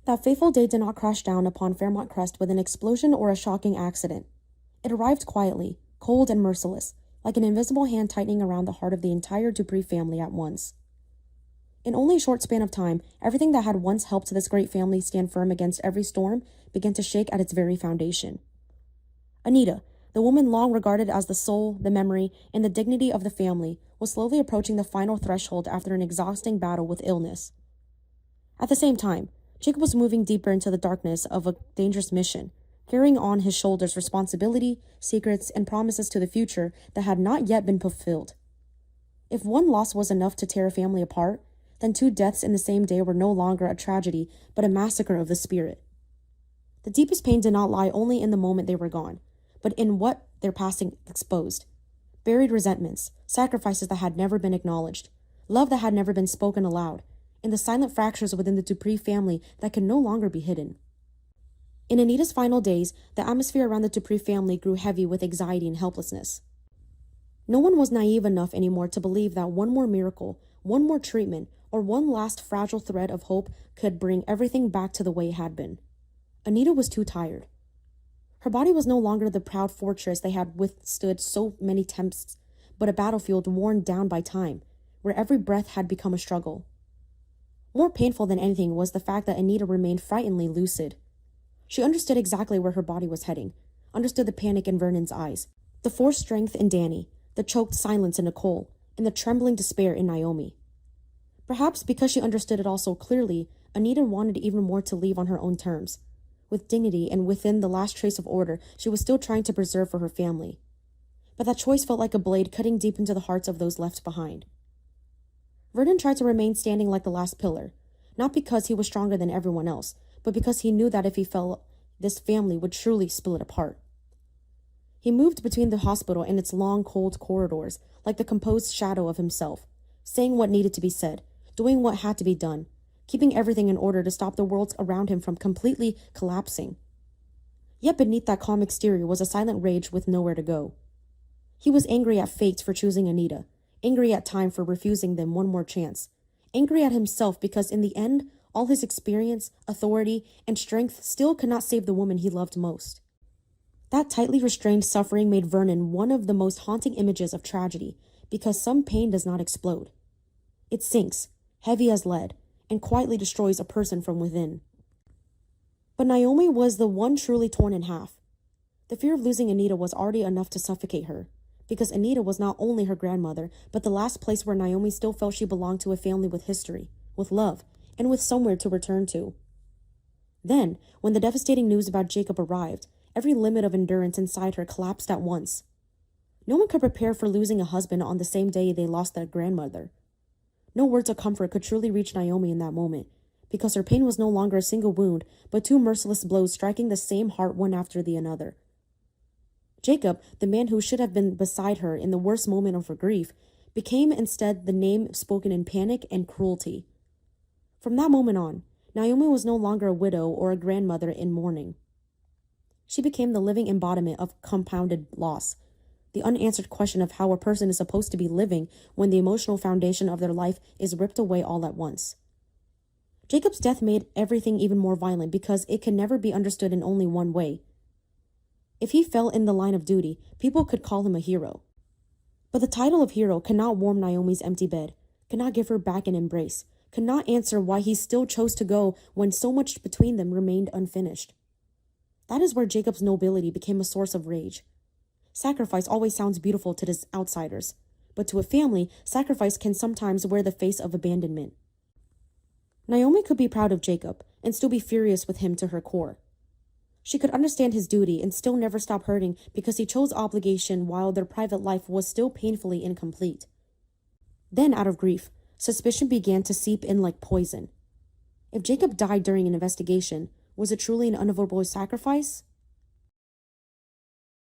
That fateful day did not crash down upon Fairmont Crest with an explosion or a shocking accident. It arrived quietly, cold and merciless, like an invisible hand tightening around the heart of the entire Dupree family at once. In only a short span of time, everything that had once helped this great family stand firm against every storm began to shake at its very foundation. Anita, the woman long regarded as the soul, the memory, and the dignity of the family, was slowly approaching the final threshold after an exhausting battle with illness. At the same time, Jacob was moving deeper into the darkness of a dangerous mission, carrying on his shoulders responsibility, secrets, and promises to the future that had not yet been fulfilled. If one loss was enough to tear a family apart, then 2 deaths in the same day were no longer a tragedy, but a massacre of the spirit. The deepest pain did not lie only in the moment they were gone, but in what their passing exposed. Buried resentments, sacrifices that had never been acknowledged, love that had never been spoken aloud, and the silent fractures within the Dupree family that could no longer be hidden. In Anita's final days, the atmosphere around the Dupree family grew heavy with anxiety and helplessness. No one was naive enough anymore to believe that one more miracle, one more treatment, or one last fragile thread of hope could bring everything back to the way it had been. Anita was too tired. Her body was no longer the proud fortress they had withstood so many tempests, but a battlefield worn down by time, where every breath had become a struggle. More painful than anything was the fact that Anita remained frighteningly lucid. She understood exactly where her body was heading, understood the panic in Vernon's eyes, the forced strength in Danny, the choked silence in Nicole, and the trembling despair in Naomi. Perhaps because she understood it all so clearly, Anita wanted even more to leave on her own terms. With dignity and within the last trace of order she was still trying to preserve for her family. But that choice felt like a blade cutting deep into the hearts of those left behind. Vernon tried to remain standing like the last pillar, not because he was stronger than everyone else, but because he knew that if he fell, this family would truly split apart. He moved between the hospital and its long, cold corridors, like the composed shadow of himself, saying what needed to be said, doing what had to be done, keeping everything in order to stop the world around him from completely collapsing. Yet beneath that calm exterior was a silent rage with nowhere to go. He was angry at fate for choosing Anita, angry at time for refusing them one more chance, angry at himself because in the end, all his experience, authority, and strength still could not save the woman he loved most. That tightly restrained suffering made Vernon one of the most haunting images of tragedy, because some pain does not explode. It sinks, heavy as lead, and quietly destroys a person from within. But Naomi was the one truly torn in half. The fear of losing Anita was already enough to suffocate her, because Anita was not only her grandmother, but the last place where Naomi still felt she belonged to a family with history, with love, and with somewhere to return to. Then, when the devastating news about Jacob arrived, every limit of endurance inside her collapsed at once. No one could prepare for losing a husband on the same day they lost their grandmother. No words of comfort could truly reach Naomi in that moment, because her pain was no longer a single wound, but 2 merciless blows striking the same heart one after the another. Jacob, the man who should have been beside her in the worst moment of her grief, became instead the name spoken in panic and cruelty. From that moment on, Naomi was no longer a widow or a grandmother in mourning. She became the living embodiment of compounded loss, the unanswered question of how a person is supposed to be living when the emotional foundation of their life is ripped away all at once. Jacob's death made everything even more violent because it can never be understood in only one way. If he fell in the line of duty, people could call him a hero. But the title of hero cannot warm Naomi's empty bed, cannot give her back an embrace, cannot answer why he still chose to go when so much between them remained unfinished. That is where Jacob's nobility became a source of rage. Sacrifice always sounds beautiful to the outsiders, but to a family, sacrifice can sometimes wear the face of abandonment. Naomi could be proud of Jacob and still be furious with him to her core. She could understand his duty and still never stop hurting because he chose obligation while their private life was still painfully incomplete. Then, out of grief, suspicion began to seep in like poison. If Jacob died during an investigation, was it truly an unavoidable sacrifice?